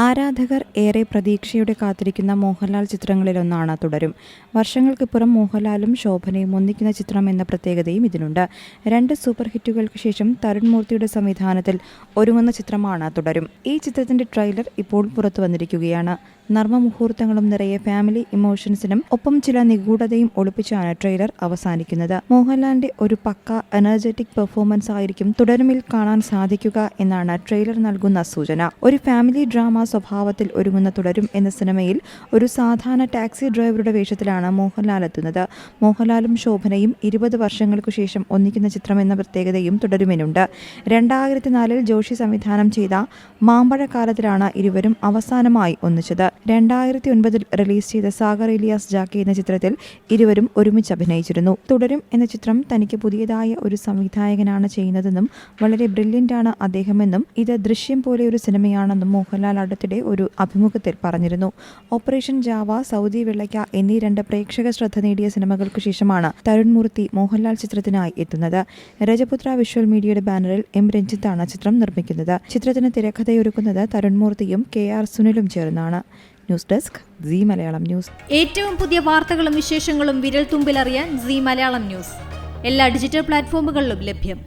ആരാധകർ ഏറെ പ്രതീക്ഷയോടെ കാത്തിരിക്കുന്ന മോഹൻലാൽ ചിത്രങ്ങളിലൊന്നാണ് തുടരും. വർഷങ്ങൾക്കിപ്പുറം മോഹൻലാലും ശോഭനയും ഒന്നിക്കുന്ന ചിത്രം എന്ന പ്രത്യേകതയും ഇതിനുണ്ട്. 2 സൂപ്പർ ഹിറ്റുകൾക്ക് ശേഷം തരുൺ മൂർത്തിയുടെ സംവിധാനത്തിൽ ഒരുങ്ങുന്ന ചിത്രമാണ് തുടരും. ഈ ചിത്രത്തിന്റെ ട്രെയിലർ ഇപ്പോൾ പുറത്തു വന്നിരിക്കുകയാണ്. നർമ്മമുഹൂർത്തങ്ങളും നിറയെ ഫാമിലി ഇമോഷൻസിനും ഒപ്പം ചില നിഗൂഢതയും ഒളിപ്പിച്ചാണ് ട്രെയിലർ അവസാനിക്കുന്നത്. മോഹൻലാലിന്റെ ഒരു പക്ക എനർജറ്റിക് പെർഫോമൻസ് ആയിരിക്കും തുടരുമിൽ കാണാൻ സാധിക്കുക എന്നാണ് ട്രെയിലർ നൽകുന്ന സൂചന. ഒരു ഫാമിലി ഡ്രാമ സ്വഭാവത്തിൽ ഒരുങ്ങുന്ന തുടരും എന്ന സിനിമയിൽ ഒരു സാധാരണ ടാക്സി ഡ്രൈവറുടെ വേഷത്തിലാണ് മോഹൻലാൽ എത്തുന്നത്. മോഹൻലാലും ശോഭനയും 20 വർഷങ്ങൾക്കു ശേഷം ഒന്നിക്കുന്ന ചിത്രം എന്ന പ്രത്യേകതയും തുടരുമിനുണ്ട്. 2004 ജോഷി സംവിധാനം ചെയ്ത മാമ്പഴക്കാലത്തിലാണ് ഇരുവരും അവസാനമായി ഒന്നിച്ചത്. 2009 റിലീസ് ചെയ്ത സാഗർ ഇലിയാസ് ജാക്കി എന്ന ചിത്രത്തിൽ ഇരുവരും ഒരുമിച്ച് അഭിനയിച്ചിരുന്നു. തുടരും എന്ന ചിത്രം തനിക്ക് പുതിയതായ ഒരു സംവിധായകനാണ് ചെയ്യുന്നതെന്നും വളരെ ബ്രില്യൻ്റ് ആണ് അദ്ദേഹമെന്നും ഇത് ദൃശ്യം പോലെ ഒരു സിനിമയാണെന്നും മോഹൻലാൽ അടുത്തിടെ ഒരു അഭിമുഖത്തിൽ പറഞ്ഞിരുന്നു. ഓപ്പറേഷൻ ജാവ, സൗദി വെള്ളയ്ക്ക എന്നീ 2 പ്രേക്ഷക ശ്രദ്ധ നേടിയ സിനിമകൾക്ക് ശേഷമാണ് തരുൺ മൂർത്തി മോഹൻലാൽ ചിത്രത്തിനായി എത്തുന്നത്. രജപുത്ര വിഷ്വൽ മീഡിയയുടെ ബാനറിൽ എം രഞ്ജിത്താണ് ചിത്രം നിർമ്മിക്കുന്നത്. ചിത്രത്തിന് തിരക്കഥയൊരുക്കുന്നത് തരുൺ മൂർത്തിയും KR സുനിലും ചേർന്നാണ്. News desk Zee Malayalam news. ഏറ്റവും പുതിയ വാർത്തകളും വിശേഷങ്ങളും വിരൽ തുമ്പിലറിയാൻ സീ മലയാളം ന്യൂസ് എല്ലാ ഡിജിറ്റൽ പ്ലാറ്റ്ഫോമുകളിലും ലഭ്യം.